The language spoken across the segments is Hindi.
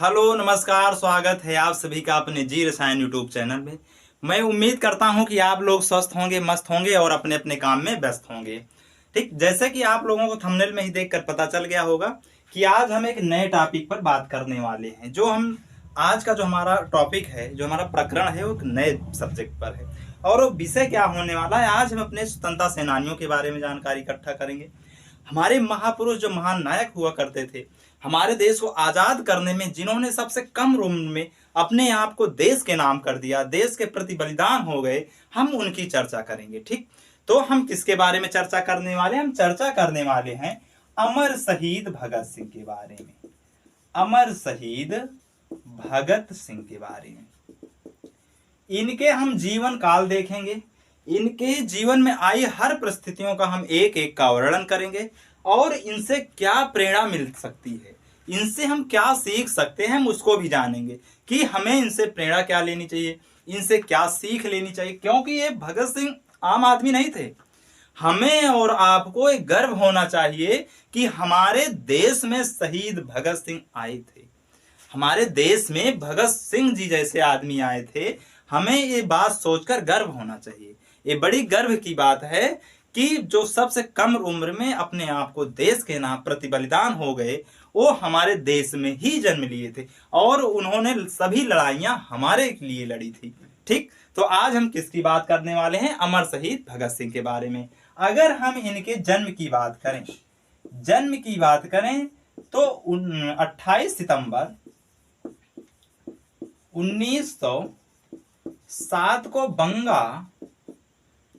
हेलो नमस्कार, स्वागत है आप सभी का अपने जी रसायन यूट्यूब चैनल में। मैं उम्मीद करता हूं कि आप लोग स्वस्थ होंगे, मस्त होंगे और अपने अपने काम में व्यस्त होंगे। ठीक, जैसे कि आप लोगों को थंबनेल में ही देखकर पता चल गया होगा कि आज हम एक नए टॉपिक पर बात करने वाले हैं। जो हम आज का जो हमारा टॉपिक है, जो हमारा प्रकरण है, वो एक नए सब्जेक्ट पर है। और वो विषय क्या होने वाला है, आज हम अपने स्वतंत्रता सेनानियों के बारे में जानकारी इकट्ठा करेंगे। हमारे महापुरुष जो महान नायक हुआ करते थे, हमारे देश को आजाद करने में जिन्होंने सबसे कम उम्र में अपने आप को देश के नाम कर दिया, देश के प्रति बलिदान हो गए, हम उनकी चर्चा करेंगे। ठीक, तो हम किसके बारे में चर्चा करने वाले हैं? हम चर्चा करने वाले हैं अमर शहीद भगत सिंह के बारे में। अमर शहीद भगत सिंह के बारे में इनके हम जीवन काल देखेंगे। इनके जीवन में आई हर परिस्थितियों का हम एक एक का वर्णन करेंगे और इनसे क्या प्रेरणा मिल सकती है, इनसे हम क्या सीख सकते हैं, हम उसको भी जानेंगे कि हमें इनसे प्रेरणा क्या लेनी चाहिए, इनसे क्या सीख लेनी चाहिए। क्योंकि ये भगत सिंह आम आदमी नहीं थे। हमें और आपको एक गर्व होना चाहिए कि हमारे देश में शहीद भगत सिंह आए थे, हमारे देश में भगत सिंह जी जैसे आदमी आए थे। हमें ये बात सोचकर गर्व होना चाहिए। ये बड़ी गर्व की बात है कि जो सबसे कम उम्र में अपने आप को देश के नाम प्रति बलिदान हो गए, वो हमारे देश में ही जन्म लिए थे और उन्होंने सभी लड़ाइयां हमारे लिए लड़ी थी। ठीक, तो आज हम किसकी बात करने वाले हैं? अमर शहीद भगत सिंह के बारे में। अगर हम इनके जन्म की बात करें, तो 28 सितंबर 1907 को बंगा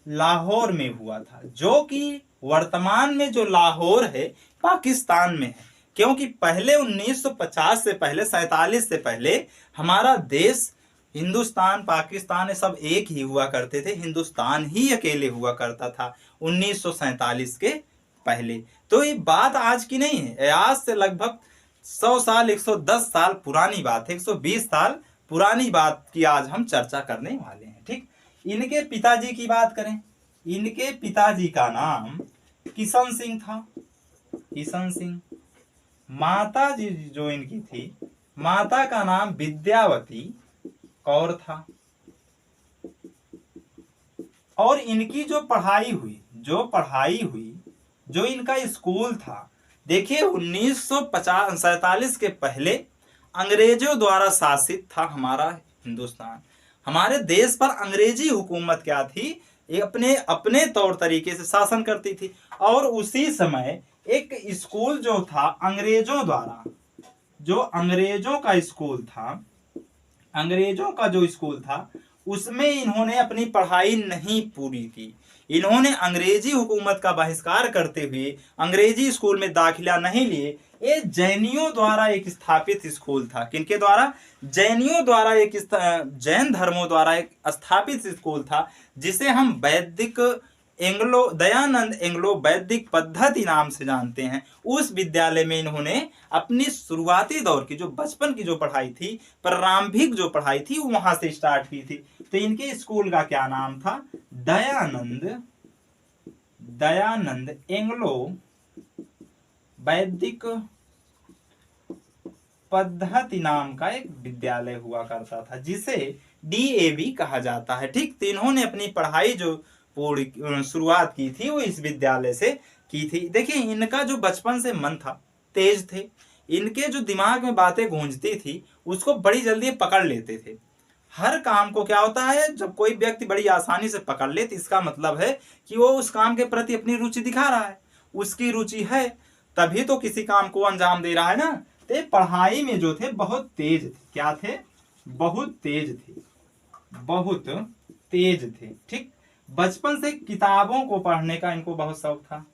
लाहौर में हुआ था, जो कि वर्तमान में जो लाहौर है पाकिस्तान में है। क्योंकि पहले 1950 से पहले, 47 से पहले हमारा देश हिंदुस्तान पाकिस्तान ये सब एक ही हुआ करते थे। हिंदुस्तान ही अकेले हुआ करता था 1947 के पहले। तो ये बात आज की नहीं है, आज से लगभग 100 साल 110 साल पुरानी बात है, 120 साल पुरानी बात की आज हम चर्चा करने वाले हैं। ठीक, इनके पिताजी की बात करें, इनके पिताजी का नाम किशन सिंह था, किशन सिंह। माता जी जो इनकी थी, माता का नाम विद्यावती कौर था। और इनकी जो पढ़ाई हुई, जो इनका स्कूल था, देखिए 1947 के पहले अंग्रेजों द्वारा शासित था हमारा हिंदुस्तान। हमारे देश पर अंग्रेजी हुकूमत क्या थी, ये अपने अपने तौर तरीके से शासन करती थी। और उसी समय एक स्कूल जो था अंग्रेजों द्वारा, जो अंग्रेजों का जो स्कूल था, उसमें इन्होंने अपनी पढ़ाई नहीं पूरी की। इन्होंने अंग्रेजी हुकूमत का बहिष्कार करते हुए अंग्रेजी स्कूल में दाखिला नहीं लिए। ये जैनियों द्वारा एक स्थापित स्कूल था। किनके द्वारा? जैनियों द्वारा, एक जैन धर्मों द्वारा एक स्थापित स्कूल था, जिसे हम दयानंद एंग्लो वैदिक पद्धति नाम से जानते हैं। उस विद्यालय में इन्होंने अपनी शुरुआती दौर की, जो बचपन की जो पढ़ाई थी, प्रारंभिक जो पढ़ाई थी, वहां से स्टार्ट की थी। तो इनके स्कूल का क्या नाम था? दयानंद एंग्लो वैदिक पद्धति नाम का एक विद्यालय हुआ करता था, जिसे DAV कहा जाता है। ठीक, तो इन्होंने अपनी पढ़ाई जो पूरी शुरुआत की थी, वो इस विद्यालय से की थी। देखिए, इनका जो बचपन से मन था, तेज थे। इनके जो दिमाग में बातें गूंजती थी, उसको बड़ी जल्दी पकड़ लेते थे। हर काम को क्या होता है, जब कोई व्यक्ति बड़ी आसानी से पकड़ ले, तो इसका मतलब है कि वो उस काम के प्रति अपनी रुचि दिखा रहा है। उसकी रुचि है तभी तो किसी काम को अंजाम दे रहा है ना। तो पढ़ाई में जो थे बहुत तेज थे। क्या थे? बहुत तेज थे। ठीक, बचपन से किताबों को पढ़ने का इनको बहुत शौक था।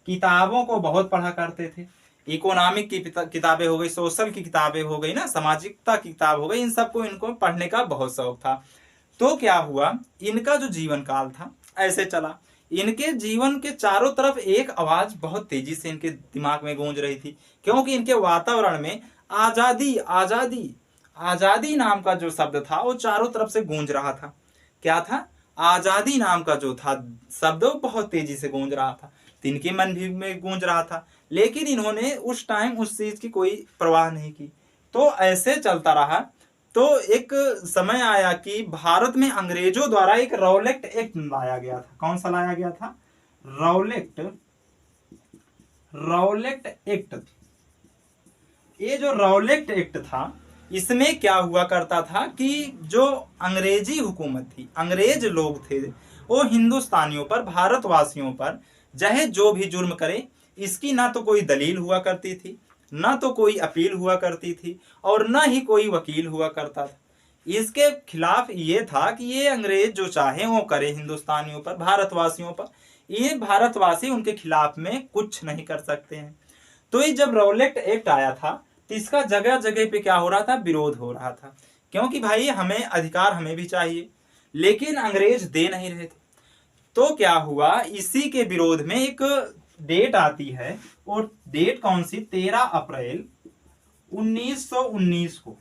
किताबों को बहुत पढ़ा करते थे। इकोनॉमिक की किताबें हो गई, सोशल की किताबें हो गई ना, सामाजिकता की किताब हो गई, इन सबको इनको पढ़ने का बहुत शौक था। तो क्या हुआ, इनका जो जीवन काल था ऐसे चला। इनके जीवन के चारों तरफ एक आवाज बहुत तेजी से इनके दिमाग में गूंज रही थी, क्योंकि इनके वातावरण में आजादी आजादी आजादी नाम का जो शब्द था, वो चारों तरफ से गूंज रहा था। क्या था? आजादी नाम का जो था शब्द, वो बहुत तेजी से गूंज रहा था। इनके मन भी में गूंज रहा था, लेकिन इन्होंने उस टाइम उस चीज की कोई परवाह नहीं की। तो ऐसे चलता रहा। तो एक समय आया कि भारत में अंग्रेजों द्वारा एक रौलेट एक्ट लाया गया था। कौन सा लाया गया था? रौलेट एक्ट। ये जो रौलेट एक्ट था, इसमें क्या हुआ करता था कि जो अंग्रेजी हुकूमत थी, अंग्रेज लोग थे, वो हिंदुस्तानियों पर, भारतवासियों पर चाहे जो भी जुर्म करे, इसकी ना तो कोई दलील हुआ करती थी, ना तो कोई अपील हुआ करती थी, और ना ही कोई वकील हुआ करता था। इसके खिलाफ ये था कि ये अंग्रेज जो चाहे वो करे हिंदुस्तानियों पर, भारतवासियों पर, ये भारतवासी उनके खिलाफ में कुछ नहीं कर सकते हैं। तो ये जब रौलेट एक्ट आया था, तो इसका जगह जगह पे क्या हो रहा था? विरोध हो रहा था, क्योंकि भाई हमें अधिकार हमें भी चाहिए, लेकिन अंग्रेज दे नहीं रहे थे। तो क्या हुआ, इसी के विरोध में एक डेट आती है, और डेट कौन सी? 13 अप्रैल 1919 को।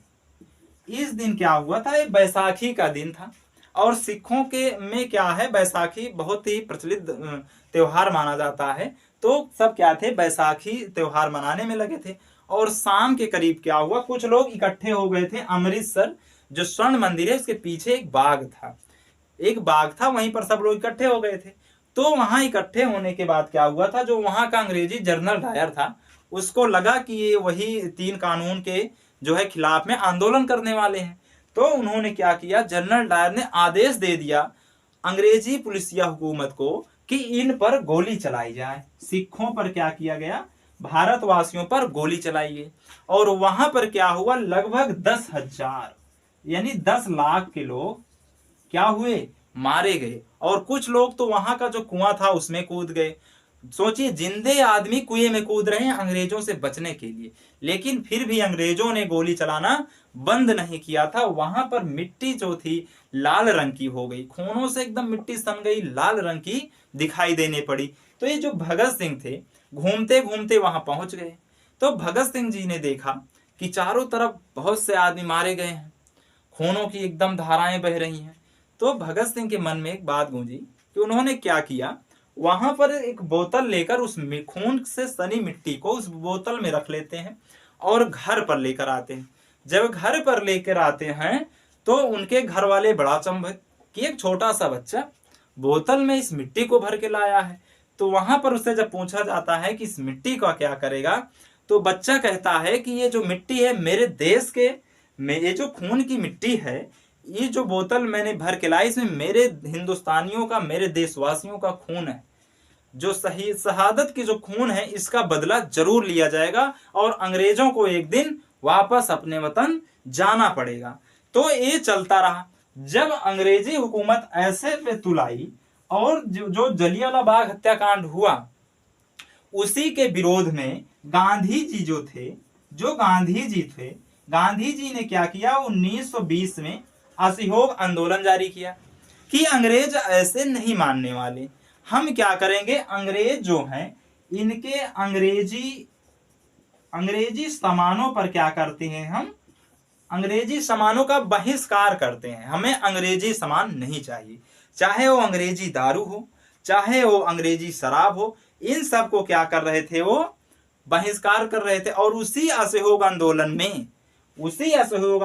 इस दिन क्या हुआ था? ये बैसाखी का दिन था, और सिखों के में क्या है, बैसाखी बहुत ही प्रचलित त्योहार माना जाता है। तो सब क्या थे? बैसाखी त्योहार मनाने में लगे थे। और शाम के करीब क्या हुआ, कुछ लोग इकट्ठे हो गए थे अमृतसर, जो स्वर्ण मंदिर है उसके पीछे एक बाग था, वहीं पर सब लोग इकट्ठे हो गए थे। तो वहां इकट्ठे होने के बाद क्या हुआ था, जो वहां का अंग्रेजी जनरल डायर था, उसको लगा कि ये वही 3 कानून के जो है खिलाफ में आंदोलन करने वाले हैं। तो उन्होंने क्या किया, जनरल डायर ने आदेश दे दिया अंग्रेजी पुलिसिया हुकूमत को कि इन पर गोली चलाई जाए। सिखों पर क्या किया गया? भारतवासियों पर गोली चलाई गई। और वहां पर क्या हुआ, लगभग 10,000 यानी 10 लाख के लोग क्या हुए? मारे गए। और कुछ लोग तो वहां का जो कुआं था उसमें कूद गए। सोचिए, जिंदे आदमी कुएं में कूद रहे हैं अंग्रेजों से बचने के लिए, लेकिन फिर भी अंग्रेजों ने गोली चलाना बंद नहीं किया था। वहां पर मिट्टी जो थी लाल रंग की हो गई, खूनों से एकदम मिट्टी सन गई, लाल रंग की दिखाई देने पड़ी। तो ये जो भगत सिंह थे, घूमते घूमते वहां पहुंच गए। तो भगत सिंह जी ने देखा कि चारों तरफ बहुत से आदमी मारे गए हैं, खूनों की एकदम धाराएं बह रही हैं। तो भगत सिंह के मन में एक बात गूंजी कि उन्होंने क्या किया, वहां पर एक बोतल लेकर उस खून से सनी मिट्टी को उस बोतल में रख लेते हैं और घर पर लेकर आते हैं। जब घर पर लेकर आते हैं तो उनके घर वाले बड़ा चंभत कि एक छोटा सा बच्चा बोतल में इस मिट्टी को भर के लाया है। तो वहां पर उससे जब पूछा जाता है कि इस मिट्टी का क्या करेगा, तो बच्चा कहता है कि ये जो मिट्टी है मेरे देश के, ये जो खून की मिट्टी है, ये जो बोतल मैंने भर के लाई, इसमें मेरे हिंदुस्तानियों का, मेरे देशवासियों का खून है। जो सही शहादत की जो खून है, इसका बदला जरूर लिया जाएगा और अंग्रेजों को एक दिन वापस अपने वतन जाना पड़ेगा। तो ये चलता रहा। जब अंग्रेजी हुकूमत ऐसे पे तुलाई और जो जलियांवाला बाग हत्याकांड हुआ, उसी के विरोध में गांधी जी ने क्या किया, 1920 में असहयोग आंदोलन जारी किया कि अंग्रेज ऐसे नहीं मानने वाले। हम क्या करेंगे, अंग्रेज जो हैं इनके अंग्रेजी सामानों पर क्या करते हैं, हम अंग्रेजी सामानों का बहिष्कार करते हैं। हमें अंग्रेजी सामान नहीं चाहिए, चाहे वो अंग्रेजी दारू हो, चाहे वो अंग्रेजी शराब हो, इन सब को क्या कर रहे थे, वो बहिष्कार कर रहे थे। और उसी असहयोग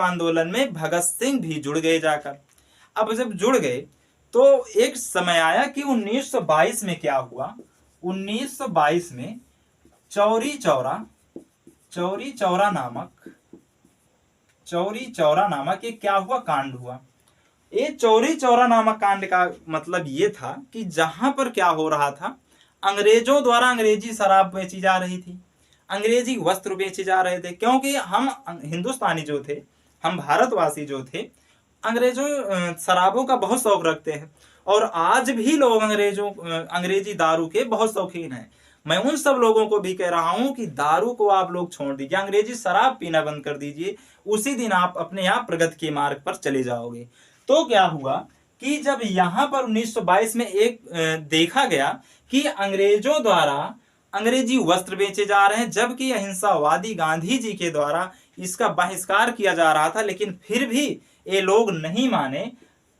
आंदोलन में भगत सिंह भी जुड़ गए जाकर। अब जब जुड़ गए तो एक समय आया कि 1922 में क्या हुआ, 1922 में चौरी चौरा नामक एक क्या हुआ, कांड हुआ। ये चौरी चौरा नामक कांड का मतलब ये था कि जहां पर क्या हो रहा था, अंग्रेजों द्वारा अंग्रेजी शराब बेची जा रही थी, अंग्रेजी वस्त्र बेचे जा रहे थे। क्योंकि हम हिंदुस्तानी जो थे, हम भारतवासी जो थे, अंग्रेजों शराबों का बहुत शौक रखते हैं और आज भी लोग अंग्रेजी दारू के बहुत शौकीन हैं। मैं उन सब लोगों को भी कह रहा हूं कि दारू को आप लोग छोड़ दीजिए, अंग्रेजी शराब पीना बंद कर दीजिए, उसी दिन आप अपने आप प्रगति के मार्ग पर चले जाओगे। तो क्या हुआ कि जब यहां पर 1922 में एक देखा गया कि अंग्रेजों द्वारा अंग्रेजी वस्त्र बेचे जा रहे हैं, जबकि अहिंसावादी गांधी जी के द्वारा इसका बहिष्कार किया जा रहा था, लेकिन फिर भी ये लोग नहीं माने,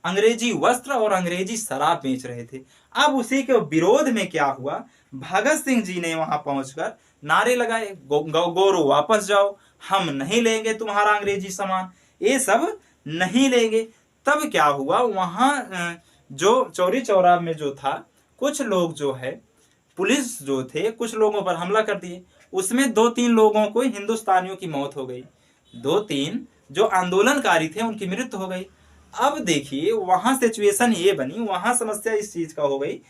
अंग्रेजी वस्त्र और अंग्रेजी शराब बेच रहे थे। अब उसी के विरोध में क्या हुआ, भगत सिंह जी ने वहां पहुंचकर नारे लगाए, गोरो वापस जाओ, हम नहीं लेंगे तुम्हारा अंग्रेजी सामान, ये सब नहीं लेंगे। तब क्या हुआ, वहां जो चौरी चौरा में जो था, कुछ लोग जो है पुलिस जो थे कुछ लोगों पर हमला कर दिए। उसमें 2-3 लोगों को, हिंदुस्तानियों की मौत हो गई, 2-3 जो आंदोलनकारी थे उनकी मृत्यु हो गई। अब देखिए वहां सिचुएशन ये बनी, वहां समस्या इस चीज का हो गई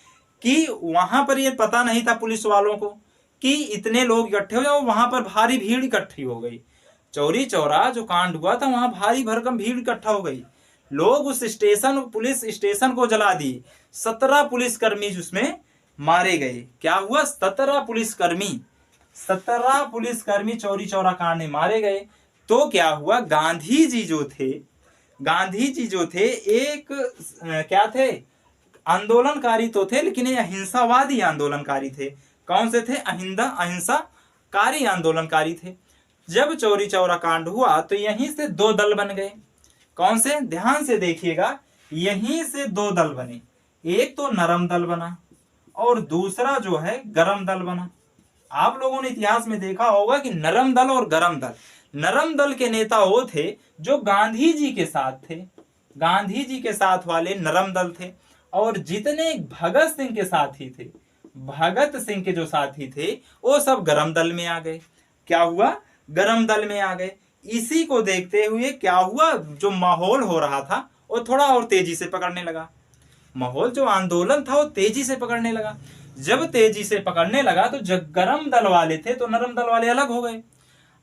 कि वहां पर ये पता नहीं था पुलिस वालों को कि इतने लोग इकट्ठे हो जाओ, वहां पर भारी भीड़ इकट्ठी हो गई। चौरी चौरा जो कांड हुआ था वहां भारी भरकम भीड़ इकट्ठा हो गई, लोग उस स्टेशन, पुलिस स्टेशन को जला दी, 17 पुलिसकर्मी उसमें मारे गए। क्या हुआ, 17 पुलिसकर्मी चौरी चौरा कांड में मारे गए। तो क्या हुआ, गांधी जी जो थे एक क्या थे, आंदोलनकारी तो थे लेकिन ये अहिंसावादी आंदोलनकारी थे। कौन से थे, अहिंसाकारी आंदोलनकारी थे। जब चौरी चौरा कांड हुआ तो यहीं से 2 दल बन गए। कौन से, ध्यान से देखिएगा, यहीं से 2 दल बने, एक तो नरम दल बना और दूसरा जो है गरम दल बना। आप लोगों ने इतिहास में देखा होगा कि नरम दल और गरम दल, नरम दल के नेता वो थे जो गांधी जी के साथ थे, गांधी जी के साथ वाले नरम दल थे, और जितने भगत सिंह के साथी थे, भगत सिंह के जो साथी थे वो सब गरम दल में आ गए। क्या हुआ, गरम दल में आ गए। इसी को देखते हुए क्या हुआ, जो माहौल हो रहा था वो थोड़ा और तेजी से पकड़ने लगा, माहौल जो आंदोलन था वो तेजी से पकड़ने लगा। जब तेजी से पकड़ने लगा तो जो गरम दल वाले थे तो नरम दल वाले अलग हो गए।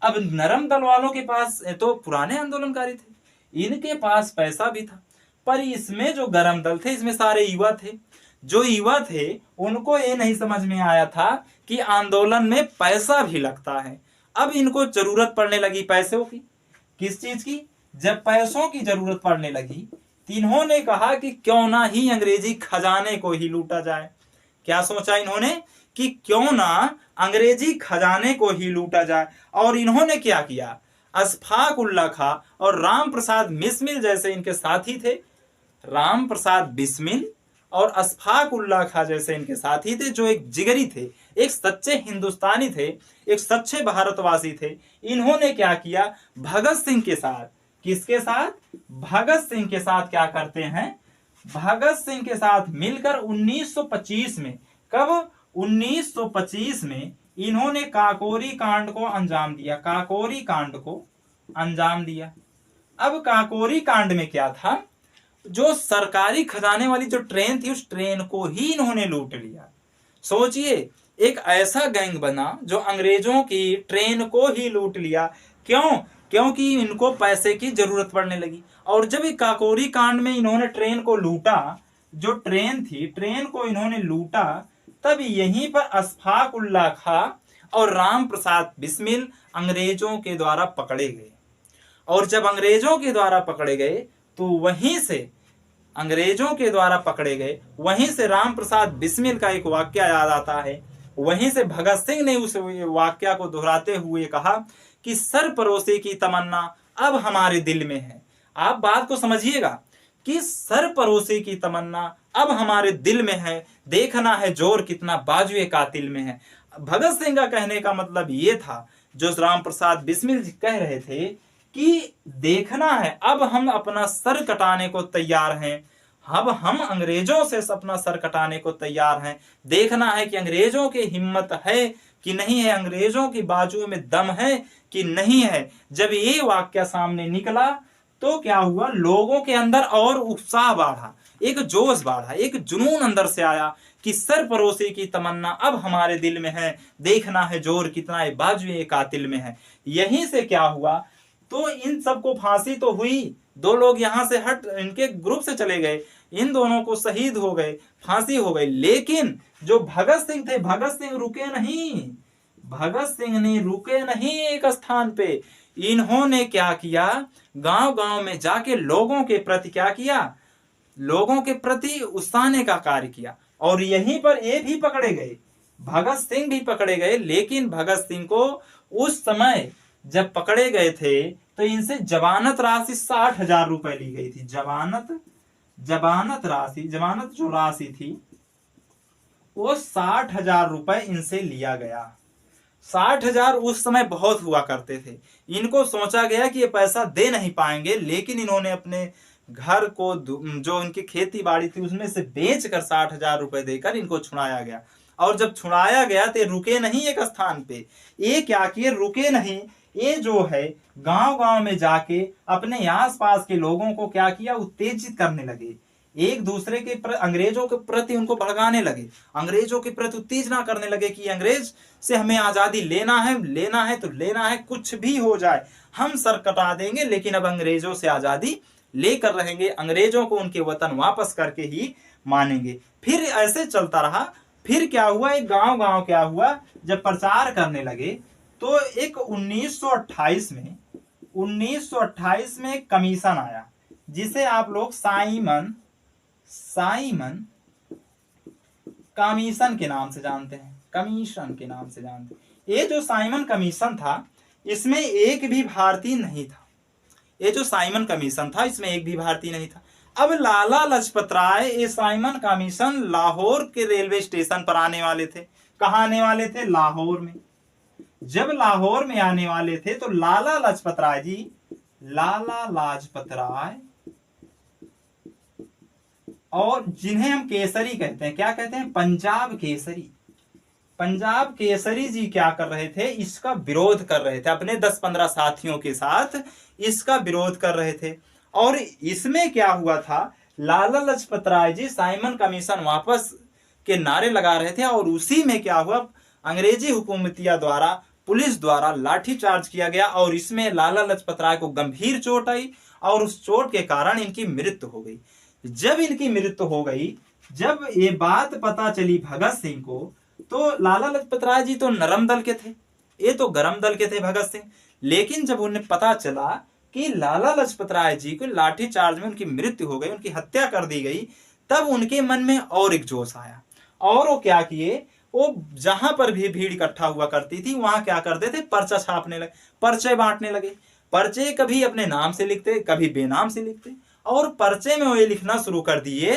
अब नरम दल वालों के पास तो पुराने आंदोलनकारी थे, इनके पास पैसा भी था, पर इसमें जो गरम दल थे इसमें सारे युवा थे। जो युवा थे उनको ये नहीं समझ में आया था कि आंदोलन में पैसा भी लगता है। अब इनको जरूरत पड़ने लगी पैसों की, किस चीज की, जब पैसों की जरूरत पड़ने लगी तो इन्होंने कहा कि क्यों ना ही अंग्रेजी खजाने को ही लूटा जाए। क्या सोचा इन्होंने कि क्यों ना अंग्रेजी खजाने को ही लूटा जाए। और इन्होंने क्या किया, अशफाक उल्ला खां और राम प्रसाद बिस्मिल जैसे इनके साथी थे, राम प्रसाद बिस्मिल और अशफाक उल्ला खां जैसे इनके साथी थे, जो एक जिगरी थे, एक सच्चे हिंदुस्तानी थे, एक सच्चे भारतवासी थे। इन्होंने क्या किया, भगत सिंह के साथ, किसके साथ, भगत सिंह के साथ क्या करते हैं, भगत सिंह के साथ मिलकर 1925 में, कब, 1925 में इन्होंने काकोरी कांड को अंजाम दिया, काकोरी कांड को अंजाम दिया। अब काकोरी कांड में क्या था, जो सरकारी खजाने वाली जो ट्रेन थी उस ट्रेन को ही इन्होंने लूट लिया। सोचिए, एक ऐसा गैंग बना जो अंग्रेजों की ट्रेन को ही लूट लिया। क्यों, क्योंकि इनको पैसे की जरूरत पड़ने लगी। और जब एक काकोरी कांड में इन्होंने ट्रेन को लूटा, जो ट्रेन थी ट्रेन को इन्होंने लूटा, तब यहीं पर अशफाक उल्ला खां और राम प्रसाद बिस्मिल अंग्रेजों के द्वारा पकड़े गए। और जब अंग्रेजों के द्वारा पकड़े गए तो वहीं से, अंग्रेजों के द्वारा पकड़े गए, वहीं से राम प्रसाद बिस्मिल का एक वाक्य याद आता है। वहीं से भगत सिंह ने उस वाक्य को दोहराते हुए कहा कि सरपरोशी की तमन्ना अब हमारे दिल में है। आप बात को समझिएगा कि सरपरोशी की तमन्ना अब हमारे दिल में है, देखना है जोर कितना बाजुए कातिल में है। भगत सिंह का कहने का मतलब ये था, जो राम प्रसाद बिस्मिल जी कह रहे थे कि देखना है, अब हम अपना सर कटाने को तैयार हैं, अब हम अंग्रेजों से अपना सर कटाने को तैयार हैं। देखना है कि अंग्रेजों की हिम्मत है कि नहीं है, अंग्रेजों की बाजू में दम है कि नहीं है। जब ये वाक्य सामने निकला तो क्या हुआ, लोगों के अंदर और उत्साह बढ़ा, एक जोश बढ़ा, एक जुनून अंदर से आया कि सरपरोशी की तमन्ना अब हमारे दिल में है, देखना है जोर कितना है बाजुए कातिल में है। यहीं से क्या हुआ, तो इन सबको फांसी तो हुई, 2 लोग यहां से हट, इनके ग्रुप से चले गए, इन दोनों को शहीद हो गए, फांसी हो गई। लेकिन जो भगत सिंह थे, भगत सिंह रुके नहीं, भगत सिंह ने रुके नहीं एक स्थान पे। इन्होंने क्या किया, गांव गांव में जाके लोगों के प्रति क्या किया, लोगों के प्रति उकसाने का कार्य किया। और यहीं पर ये भी पकड़े गए, भगत सिंह भी पकड़े गए। लेकिन भगत सिंह को उस समय जब पकड़े गए थे तो इनसे जमानत राशि 60,000 रुपए ली गई थी। जमानत राशि, जमानत जो राशि थी वो 60,000 रुपए इनसे लिया गया। 60,000 उस समय बहुत हुआ करते थे। इनको सोचा गया कि ये पैसा दे नहीं पाएंगे, लेकिन इन्होंने अपने घर को जो इनकी खेती बाड़ी थी उसमें से बेच कर 60,000 रुपए देकर इनको छुड़ाया गया। और जब छुड़ाया गया तो रुके नहीं एक स्थान पे, ये क्या किए, रुके नहीं, ये जो है गांव गांव में जाके अपने आसपास के लोगों को क्या किया, उत्तेजित करने लगे, एक दूसरे के अंग्रेजों के प्रति उनको भड़काने लगे, अंग्रेजों के प्रति उत्तेजना करने लगे कि अंग्रेज से हमें आजादी लेना है, लेना है तो लेना है, कुछ भी हो जाए हम सर कटा देंगे, लेकिन अब अंग्रेजों से आजादी लेकर रहेंगे, अंग्रेजों को उनके वतन वापस करके ही मानेंगे। फिर ऐसे चलता रहा। फिर क्या हुआ, एक गांव गांव क्या हुआ, जब प्रचार करने लगे तो एक 1928 में एक कमीशन आया, जिसे आप लोग साइमन कमीशन के नाम से जानते हैं, कमीशन के नाम से जानते हैं। ये जो साइमन कमीशन था इसमें एक भी भारतीय नहीं था, ये जो साइमन कमीशन था इसमें एक भी भारतीय नहीं था। अब लाला लाजपत राय ये साइमन कमीशन लाहौर के रेलवे स्टेशन पर आने वाले थे। कहाँ आने वाले थे, लाहौर में। जब लाहौर में आने वाले थे तो लाला लाजपत राय और जिन्हें हम केसरी कहते हैं, क्या कहते हैं, पंजाब केसरी जी क्या कर रहे थे, इसका विरोध कर रहे थे, अपने 10-15 साथियों के साथ इसका विरोध कर रहे थे। और इसमें क्या हुआ था, लाला लाजपत राय जी साइमन कमीशन वापस के नारे लगा रहे थे, और उसी में क्या हुआ, अंग्रेजी हुकूमतिया द्वारा, पुलिस द्वारा लाठीचार्ज किया गया, और इसमें लाला लाजपत राय को गंभीर चोट आई, और उस चोट के कारण इनकी मृत्यु हो गई। जब इनकी मृत्यु हो गई, जब ये बात पता चली भगत सिंह को, तो लाला लाजपत राय जी तो नरम दल के थे, ये तो गरम दल के थे भगत सिंह। लेकिन जब उन्हें पता चला कि लाला लाजपत राय जी को लाठी चार्ज में उनकी मृत्यु हो गई, उनकी हत्या कर दी गई, तब उनके मन में और एक जोश आया, और वो क्या किए, वो जहां पर भी भीड़ इकट्ठा हुआ करती थी वहां क्या करते थे, पर्चा छापने लगे, पर्चे बांटने लगे। पर्चे कभी अपने नाम से लिखते, कभी बेनाम से लिखते, और पर्चे में वो ये लिखना शुरू कर दिए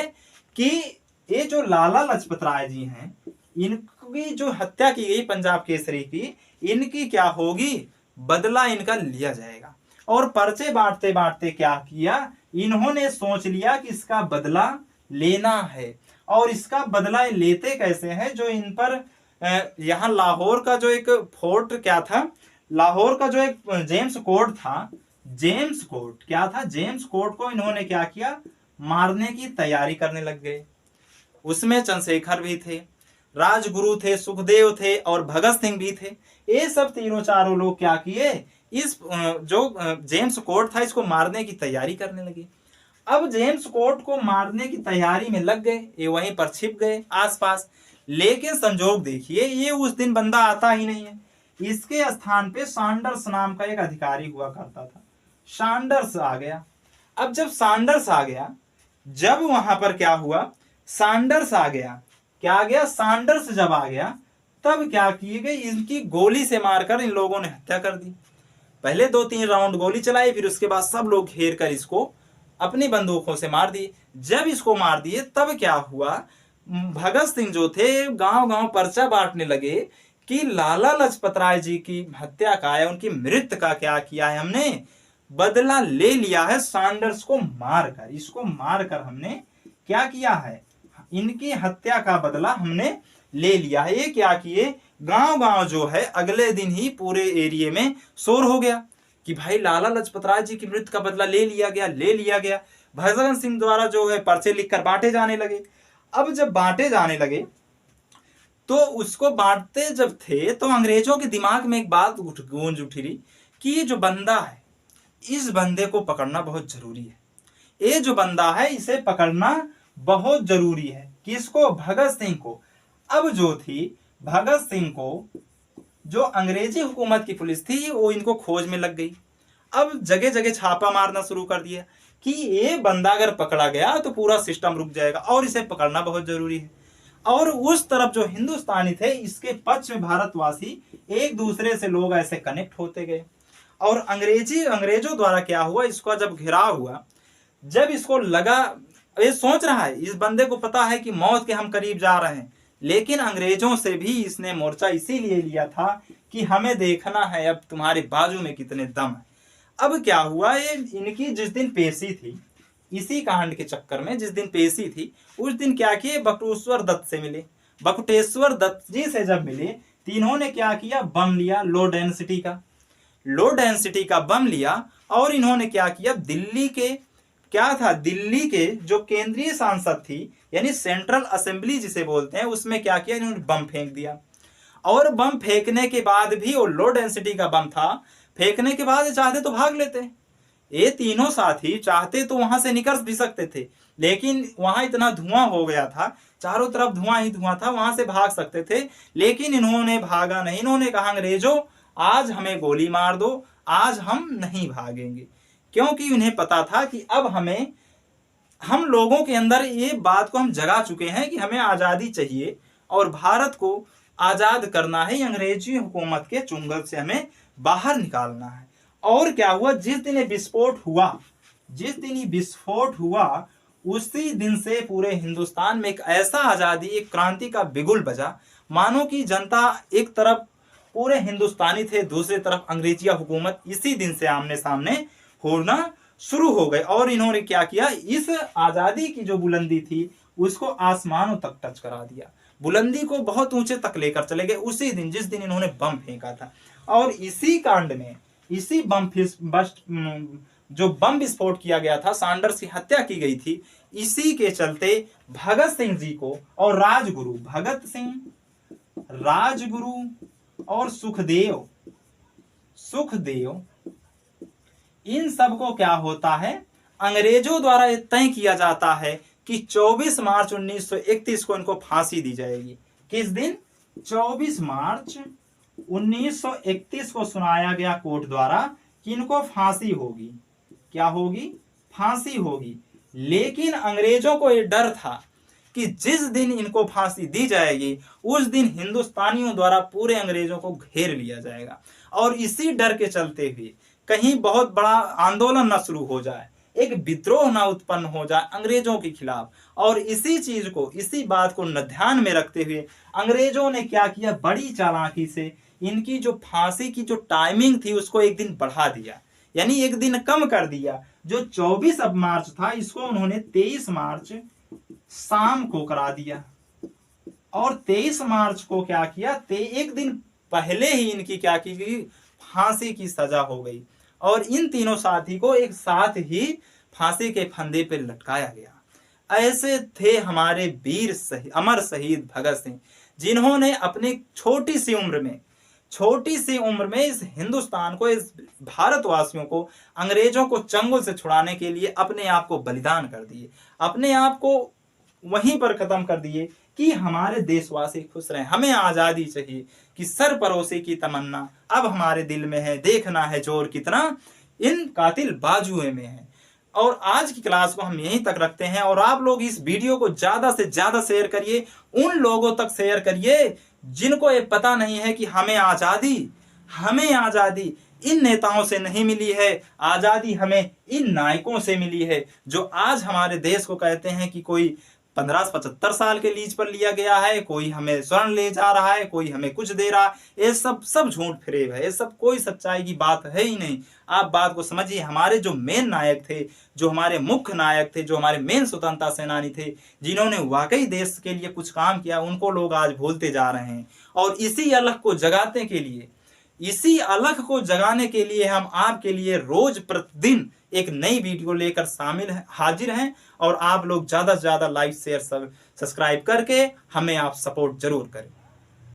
कि ये जो लाला लाजपत राय जी हैं, इनकी जो हत्या की गई पंजाब केसरी की, इनकी क्या होगी, बदला इनका लिया जाएगा। और पर्चे बांटते बांटते क्या किया, इन्होंने सोच लिया कि इसका बदला लेना है। और इसका बदला लेते कैसे हैं, जो इन पर यहाँ लाहौर का जो एक फोर्ट क्या था, लाहौर का जो एक जेम्स कोर्ट था, जेम्स कोर्ट क्या था, जेम्स कोर्ट को इन्होंने क्या किया, मारने की तैयारी करने लग गए। उसमें चंद्रशेखर भी थे, राजगुरु थे, सुखदेव थे, और भगत सिंह भी थे। ये सब तीनों चारों लोग क्या किए, इस जो जेम्स कोर्ट था इसको मारने की तैयारी करने लगे। अब जेम्स कोर्ट को मारने की तैयारी में लग गए, ये वहीं पर छिप गए आसपास। लेकिन संजोग देखिए, ये उस दिन बंदा आता ही नहीं है। इसके स्थान पे सैंडर्स नाम का एक अधिकारी हुआ करता था, सैंडर्स आ गया। अब जब सैंडर्स आ गया, जब वहां पर क्या हुआ, सैंडर्स आ गया, क्या आ गया, सैंडर्स जब आ गया, तब क्या की गई, इनकी गोली से मारकर इन लोगों ने हत्या कर दी। पहले 2-3 राउंड गोली चलाई, फिर उसके बाद सब लोग घेर कर इसको अपनी बंदूकों से मार दिए। जब इसको मार दिए तब क्या हुआ, भगत सिंह जो थे गांव गांव पर्चा बांटने लगे कि लाला लाजपत राय जी की हत्या का है, उनकी मृत्यु का क्या किया है, हमने बदला ले लिया है, सैंडर्स को मारकर, इसको मारकर हमने क्या किया है, इनकी हत्या का बदला हमने ले लिया है। ये क्या किए, गांव गांव जो है अगले दिन ही पूरे एरिया में शोर हो गया कि भाई लाला लाजपत राय जी की मृत्यु का बदला ले लिया गया। भगत सिंह द्वारा जो है पर्चे लिखकर बांटे जाने लगे। अब जब बांटे जाने लगे तो उसको बांटते जब थे तो अंग्रेजों के दिमाग में एक बात गूंज उठी कि ये जो बंदा है, इस बंदे को पकड़ना बहुत जरूरी है, ये जो बंदा है इसे पकड़ना बहुत जरूरी है। किसको, भगत सिंह को। अब जो थी भगत सिंह को, जो अंग्रेजी हुकूमत की पुलिस थी वो इनको खोज में लग गई। अब जगह जगह छापा मारना शुरू कर दिया कि ये बंदा अगर पकड़ा गया तो पूरा सिस्टम रुक जाएगा और इसे पकड़ना बहुत जरूरी है। और उस तरफ जो हिंदुस्तानी थे, इसके पक्ष में भारतवासी एक दूसरे से लोग ऐसे कनेक्ट होते गए। और अंग्रेजों द्वारा क्या हुआ, इसका जब घेराव हुआ, जब इसको लगा, ये सोच रहा है, इस बंदे को पता है कि मौत के हम करीब जा रहे हैं, लेकिन अंग्रेजों से भी इसने मोर्चा इसीलिए लिया था कि हमें देखना है अब तुम्हारे बाजू में कितने दम है। अब क्या हुआ, ये इनकी जिस दिन पेशी थी, इसी कांड के चक्कर में जिस दिन पेशी थी, उस दिन क्या किए, बटुकेश्वर दत्त से मिले। बटुकेश्वर दत्त जी से जब मिले तो इन्होंने क्या किया, बम लिया लो डेंसिटी का बम लिया। और इन्होंने क्या किया, दिल्ली के क्या था, दिल्ली के जो केंद्रीय सांसद थी यानी सेंट्रल असेंबली जिसे बोलते हैं, उसमें क्या किया, इन्होंने बम फेंक दिया। और बम फेंकने के बाद भी, वो लो डेंसिटी का बम था, फेंकने के बाद चाहते तो भाग लेते, ये तीनों साथी चाहते तो वहां से निकल भी सकते थे, लेकिन वहां इतना धुआं हो गया था, चारों तरफ धुआं ही धुआं था, वहां से भाग सकते थे, लेकिन इन्होंने भागा नहीं। इन्होंने कहा, अंग्रेजों आज हमें गोली मार दो, आज हम नहीं भागेंगे। क्योंकि उन्हें पता था कि अब हम लोगों के अंदर ये बात को हम जगा चुके हैं कि हमें आज़ादी चाहिए और भारत को आज़ाद करना है, अंग्रेजी हुकूमत के चुंगल से हमें बाहर निकालना है। और क्या हुआ, जिस दिन ये विस्फोट हुआ उसी दिन से पूरे हिंदुस्तान में एक ऐसा आज़ादी, एक क्रांति का बिगुल बजा, मानो कि जनता एक तरफ पूरे हिंदुस्तानी थे, दूसरी तरफ अंग्रेजी हुकूमत इसी दिन से आमने सामने होना शुरू हो गए। और इन्होंने क्या किया, इस आजादी की जो बुलंदी थी उसको आसमानों तक टच करा दिया, बुलंदी को बहुत ऊंचे तक लेकर चले गए उसी दिन जिस दिन इन्होंने बम फेंका था। और इसी कांड में, इसी जो बम विस्फोट किया गया था, सैंडर्स की हत्या की गई थी, इसी के चलते भगत सिंह जी को और भगत सिंह, राजगुरु और सुखदेव इन सब को क्या होता है, अंग्रेजों द्वारा तय किया जाता है कि 24 मार्च 1931 को इनको फांसी दी जाएगी। किस दिन, 24 मार्च 1931 को सुनाया गया कोर्ट द्वारा कि इनको फांसी होगी। क्या होगी, फांसी होगी। लेकिन अंग्रेजों को यह डर था कि जिस दिन इनको फांसी दी जाएगी उस दिन हिंदुस्तानियों द्वारा पूरे अंग्रेजों को घेर लिया जाएगा। और इसी डर के चलते हुए कहीं बहुत बड़ा आंदोलन न शुरू हो जाए, एक विद्रोह न उत्पन्न हो जाए अंग्रेजों के खिलाफ, और इसी बात को ध्यान में रखते हुए अंग्रेजों ने क्या किया, बड़ी चालाकी से इनकी जो फांसी की जो टाइमिंग थी उसको एक दिन बढ़ा दिया, यानी एक दिन कम कर दिया। जो 24 मार्च था इसको उन्होंने 23 मार्च शाम को करा दिया। और 23 मार्च को क्या किया, एक दिन पहले ही इनकी क्या की गई, फांसी की सजा हो गई। और इन तीनों साथी को एक साथ ही फांसी के फंदे पर लटकाया गया। ऐसे थे हमारे वीर अमर शहीद भगत सिंह, जिन्होंने अपनी छोटी सी उम्र में इस हिंदुस्तान को, इस भारतवासियों को अंग्रेजों को चंगुल से छुड़ाने के लिए अपने आप को बलिदान कर दिए, अपने आप को वहीं पर खत्म कर दिए कि हमारे देशवासी खुश रहें, हमें आजादी चाहिए, कि सरपरोसी की तमन्ना अब हमारे दिल में है, देखना है जोर कितना इन कातिल बाजुए में है। और आज की क्लास को हम यहीं तक रखते हैं, और आप लोग इस वीडियो को ज्यादा से ज्यादा शेयर करिए, उन लोगों तक शेयर करिए जिनको ये पता नहीं है कि हमें आजादी इन नेताओं से नहीं मिली है, आजादी हमें इन नायकों से मिली है, जो आज हमारे देश को कहते हैं कि कोई 1575 साल के लीज पर लिया गया है, कोई हमें स्वर्ण ले जा रहा है, कोई हमें कुछ दे रहा है। ये सब झूठ फरेब है, ये सब कोई सच्चाई की बात है ही नहीं। आप बात को समझिए, हमारे जो मेन नायक थे, जो हमारे मुख्य नायक थे, जो हमारे मेन स्वतंत्रता सेनानी थे, जिन्होंने वाकई देश के लिए कुछ काम किया, उनको लोग आज भूलते जा रहे हैं। और इसी अलख को जगाने के लिए हम आपके लिए रोज प्रतिदिन एक नई वीडियो लेकर हाजिर हैं। और आप लोग ज्यादा से ज्यादा लाइक शेयर सब्सक्राइब करके हमें आप सपोर्ट जरूर करें।